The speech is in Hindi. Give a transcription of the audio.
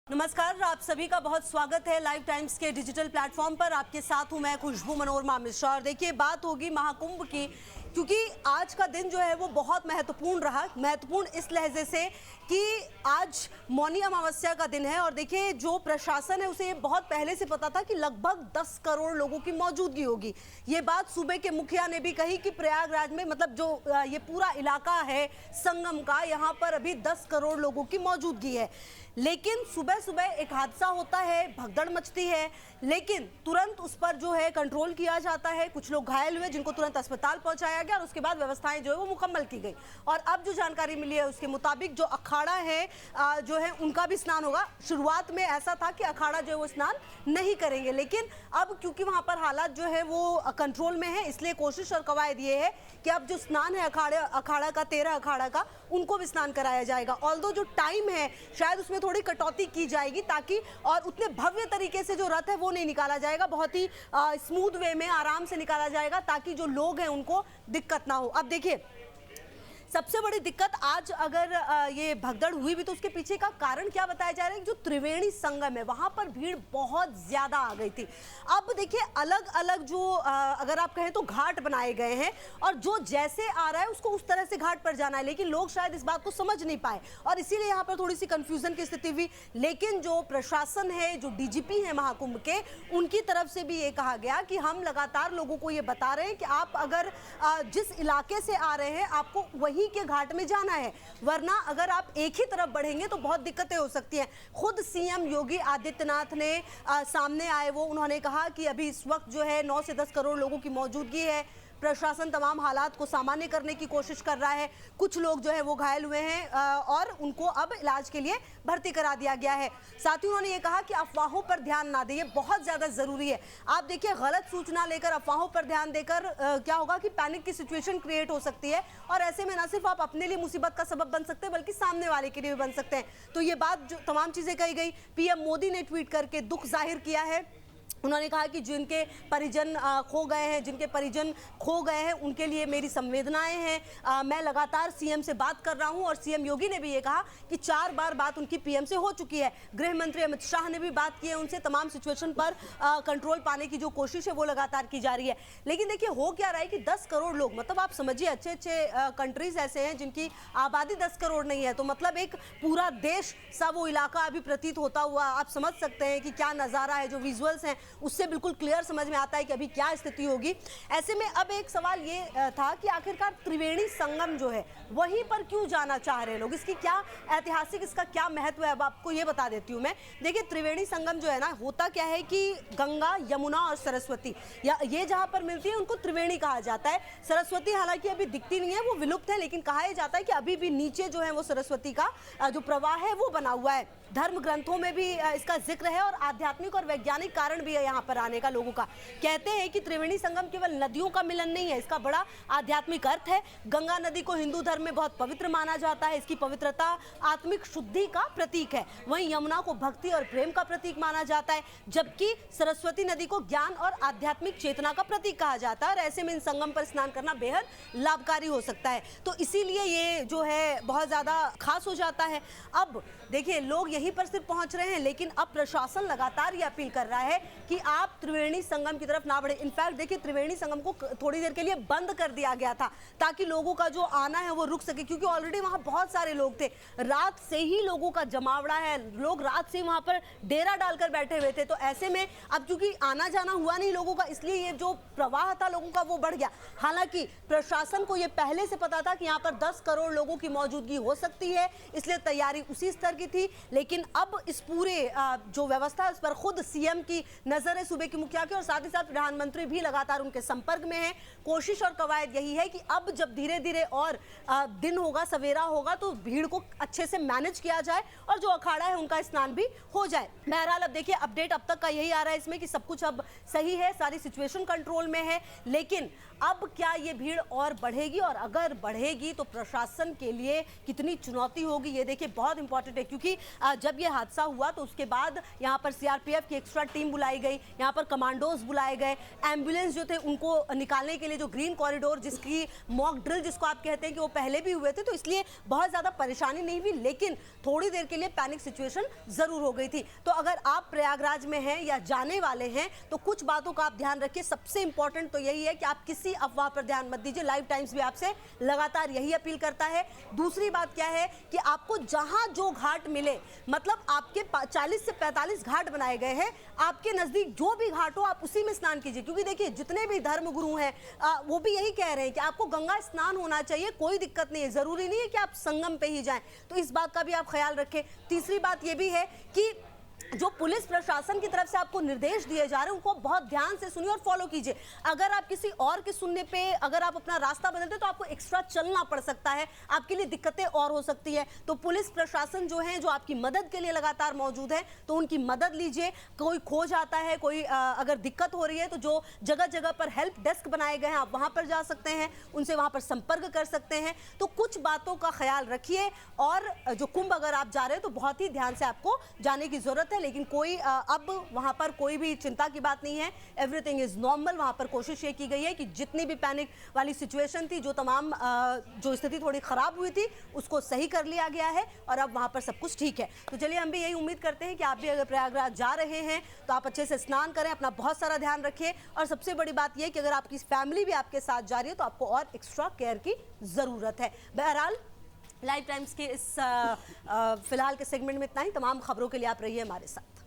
नमस्कार, आप सभी का बहुत स्वागत है लाइव टाइम्स के डिजिटल प्लेटफॉर्म पर। आपके साथ हूं मैं खुशबू मनोरमा मिश्रा। और देखिए, बात होगी महाकुंभ की, क्योंकि आज का दिन जो है वो बहुत महत्वपूर्ण रहा। महत्वपूर्ण इस लहजे से कि आज मौनी अमावस्या का दिन है। और देखिए, जो प्रशासन है उसे ये बहुत पहले से पता था कि लगभग 10 करोड़ लोगों की मौजूदगी होगी। ये बात सूबे के मुखिया ने भी कही कि प्रयागराज में, मतलब जो ये पूरा इलाका है संगम का, यहाँ पर अभी 10 करोड़ लोगों की मौजूदगी है। लेकिन सुबह सुबह एक हादसा होता है, भगदड़ मचती है, लेकिन तुरंत उस पर जो है कंट्रोल किया जाता है। कुछ लोग घायल हुए जिनको तुरंत अस्पताल पहुंचाया गया और उसके बाद व्यवस्थाएं जो है वो मुकम्मल की गई। और अब जो जानकारी मिली है उसके मुताबिक जो अखाड़ा है जो है उनका भी स्नान होगा। शुरुआत में ऐसा था कि अखाड़ा जो है वो स्नान नहीं करेंगे, लेकिन अब क्योंकि वहां पर हालात जो है वो कंट्रोल में है, इसलिए कोशिश और कवायद ये है कि अब जो स्नान है अखाड़ा का 13 अखाड़ा का, उनको भी स्नान कराया जाएगा। ऑल्दो जो टाइम है शायद उसमें थोड़ी कटौती की जाएगी, ताकि और उतने भव्य तरीके से जो रथ है वो नहीं निकाला जाएगा, बहुत ही स्मूथ वे में आराम से निकाला जाएगा, ताकि जो लोग हैं उनको दिक्कत ना हो। अब देखिए, सबसे बड़ी दिक्कत आज अगर ये भगदड़ हुई भी तो उसके पीछे का कारण क्या बताया जा रहा है, जो त्रिवेणी संगम है वहां पर भीड़ बहुत ज्यादा आ गई थी। अब देखिए, अलग अलग जो अगर आप कहें तो घाट बनाए गए हैं और जो जैसे आ रहा है उसको उस तरह से घाट पर जाना है, लेकिन लोग शायद इस बात को समझ नहीं पाए और इसीलिए यहाँ पर थोड़ी सी कंफ्यूजन की स्थिति हुई। लेकिन जो प्रशासन है, जो डीजीपी है महाकुंभ के, उनकी तरफ से भी ये कहा गया कि हम लगातार लोगों को ये बता रहे हैं कि आप अगर जिस इलाके से आ रहे हैं आपको वही के घाट में जाना है, वरना अगर आप एक ही तरफ बढ़ेंगे तो बहुत दिक्कतें हो सकती हैं। खुद सीएम योगी आदित्यनाथ ने सामने आए, वो उन्होंने कहा कि अभी इस वक्त जो है 9 से 10 करोड़ लोगों की मौजूदगी है। प्रशासन तमाम हालात को सामान्य करने की कोशिश कर रहा है। कुछ लोग जो है वो घायल हुए हैं और उनको अब इलाज के लिए भर्ती करा दिया गया है। साथ ही उन्होंने ये कहा कि अफवाहों पर ध्यान ना दें, ये बहुत ज्यादा जरूरी है। आप देखिए, गलत सूचना लेकर, अफवाहों पर ध्यान देकर क्या होगा कि पैनिक की सिचुएशन क्रिएट हो सकती है और ऐसे में न सिर्फ आप अपने लिए मुसीबत का सबब बन सकते हैं बल्कि सामने वाले के लिए भी बन सकते हैं। तो ये बात, जो तमाम चीजें कही गई, पीएम मोदी ने ट्वीट करके दुख जाहिर किया है। उन्होंने कहा कि जिनके परिजन खो गए हैं, जिनके परिजन खो गए हैं, उनके लिए मेरी संवेदनाएं हैं। मैं लगातार सीएम से बात कर रहा हूं और सीएम योगी ने भी ये कहा कि 4 बार बात उनकी पीएम से हो चुकी है। गृह मंत्री अमित शाह ने भी बात की है उनसे। तमाम सिचुएशन पर कंट्रोल पाने की जो कोशिश है वो लगातार की जा रही है। लेकिन देखिए, हो क्या रहा है कि 10 करोड़ लोग, मतलब आप समझिए, अच्छे अच्छे कंट्रीज ऐसे हैं जिनकी आबादी 10 करोड़ नहीं है, तो मतलब एक पूरा देश सा वो इलाका अभी प्रतीत होता हुआ आप समझ सकते हैं कि क्या नज़ारा है। जो विजुअल्स हैं उससे बिल्कुल क्लियर समझ में आता है कि अभी क्या स्थिति होगी। ऐसे में अब एक सवाल ये था कि आखिरकार त्रिवेणी संगम जो है वहीं पर क्यों जाना चाह रहे हैं लोग, इसकी क्या ऐतिहासिक, इसका क्या महत्व है, अब आपको ये बता देती हूँ मैं। देखिए, त्रिवेणी संगम जो है ना, होता क्या है कि गंगा, यमुना और सरस्वती, या ये जहाँ पर मिलती है उनको त्रिवेणी कहा जाता है। सरस्वती हालांकि अभी दिखती नहीं है, वो विलुप्त है, लेकिन कहा जाता है कि अभी भी नीचे जो है वो सरस्वती का जो प्रवाह है वो बना हुआ है। धर्म ग्रंथों में भी इसका जिक्र है और आध्यात्मिक और वैज्ञानिक कारण भी है यहाँ पर आने का लोगों का। कहते हैं कि त्रिवेणी संगम केवल नदियों का मिलन नहीं है, इसका बड़ा आध्यात्मिक अर्थ है। गंगा नदी को हिंदू धर्म में बहुत पवित्र माना जाता है, इसकी पवित्रता आत्मिक शुद्धि का प्रतीक है। वहीं यमुना को भक्ति और प्रेम का प्रतीक माना जाता है, जबकि सरस्वती नदी को ज्ञान और आध्यात्मिक चेतना का प्रतीक कहा जाता है। और ऐसे में इन संगम पर स्नान करना बेहद लाभकारी हो सकता है, तो इसीलिए ये जो है बहुत ज्यादा खास हो जाता है। अब देखिए, लोग यहीं पर सिर्फ पहुंच रहे हैं, लेकिन अब प्रशासन लगातार ये अपील कर रहा है कि आप त्रिवेणी संगम की तरफ ना बढ़े। इनफैक्ट देखिए, त्रिवेणी संगम को थोड़ी देर के लिए बंद कर दिया गया था ताकि लोगों का जो आना है वो रुक सके, क्योंकि ऑलरेडी वहां बहुत सारे लोग थे। रात से ही लोगों का जमावड़ा है, लोग रात से वहां पर डेरा डालकर बैठे हुए थे। तो ऐसे में अब चूंकि आना जाना हुआ नहीं लोगों का, इसलिए ये जो प्रवाह था लोगों का वो बढ़ गया। हालांकि प्रशासन को ये पहले से पता था कि यहाँ पर 10 करोड़ लोगों की मौजूदगी हो सकती है, इसलिए तैयारी उसी स्तर की थी। लेकिन अब इस पूरे जो व्यवस्था है उस पर खुद सीएम की नजर है, सूबे के मुखिया की, और साथ ही साथ प्रधानमंत्री भी लगातार उनके संपर्क में है। कोशिश और कवायद यही है कि अब जब धीरे धीरे और दिन होगा, सवेरा होगा, तो भीड़ को अच्छे से मैनेज किया जाए और जो अखाड़ा है उनका स्नान भी हो जाए। बहरहाल अब देखिए, अपडेट अब तक का यही आ रहा है इसमें कि सब कुछ अब सही है, सारी सिचुएशन कंट्रोल में है। लेकिन अब क्या ये भीड़ और बढ़ेगी, और अगर बढ़ेगी तो प्रशासन के लिए कितनी चुनौती होगी, ये देखिए बहुत इंपॉर्टेंट है। क्योंकि जब ये हादसा हुआ तो उसके बाद यहाँ पर सीआरपीएफ की एक्स्ट्रा टीम बुलाई गई, यहाँ पर कमांडोज बुलाए गए, एम्बुलेंस जो थे उनको निकालने के लिए जो ग्रीन कॉरिडोर जिसकी मॉक ड्रिल जिसको आप कहते हैं कि वो पहले भी हुए थे, तो इसलिए बहुत ज़्यादा परेशानी नहीं हुई, लेकिन थोड़ी देर के लिए पैनिक सिचुएशन ज़रूर हो गई थी। तो अगर आप प्रयागराज में हैं या जाने वाले हैं तो कुछ बातों का आप ध्यान रखिए। सबसे इंपॉर्टेंट तो यही है कि आप किसी अफवाह पर ध्यान मत दीजिए। लाइव टाइम्स भी आपसे लगातार यही अपील करता है। दूसरी बात क्या है कि आपको जहां जो घाट मिले, मतलब आपके 40 से 45 घाट बनाए गए हैं, आपके नजदीक जो भी घाट हो आप उसी में स्नान कीजिए, क्योंकि देखिए जितने भी धर्म गुरु हैं वो भी यही कह रहे हैं कि आपको गंगा स्नान होना चाहिए, कोई दिक्कत नहीं है, जरूरी नहीं है कि आप संगम पे ही जाएं। तो इस बात का भी आप ख्याल रखें। तीसरी बात ये भी है कि जो पुलिस प्रशासन की तरफ से आपको निर्देश दिए जा रहे हैं उनको बहुत ध्यान से सुनिए और फॉलो कीजिए। अगर आप किसी और के सुनने पे अगर आप अपना रास्ता बदलते तो आपको एक्स्ट्रा चलना पड़ सकता है, आपके लिए दिक्कतें और हो सकती है। तो पुलिस प्रशासन जो है, जो आपकी मदद के लिए लगातार मौजूद है, तो उनकी मदद लीजिए। कोई खो जाता है, कोई अगर दिक्कत हो रही है तो जो जगह जगह पर हेल्प डेस्क बनाए गए हैं आप वहां पर जा सकते हैं, उनसे वहां पर संपर्क कर सकते हैं। तो कुछ बातों का ख्याल रखिए और जो कुंभ अगर आप जा रहे हैं तो बहुत ही ध्यान से आपको जाने की जरूरत है, लेकिन कोई अब वहां पर कोई भी चिंता की बात नहीं है। Everything is normal. वहां पर कोशिश ये की गई है कि जितनी भी पैनिक वाली सिचुएशन थी, जो तमाम जो स्थिति थोड़ी खराब हुई थी, उसको सही कर लिया गया है और अब वहां पर सब कुछ ठीक है। तो चलिए हम भी यही उम्मीद करते हैं कि आप भी अगर प्रयागराज जा रहे हैं तो आप अच्छे से स्नान करें, अपना बहुत सारा ध्यान रखें। और सबसे बड़ी बात यह कि अगर आपकी फैमिली भी आपके साथ जा रही है तो आपको और एक्स्ट्रा केयर की जरूरत है। बहरहाल लाइव टाइम्स के इस फिलहाल के सेगमेंट में इतना ही। तमाम खबरों के लिए आप रहिए हमारे साथ।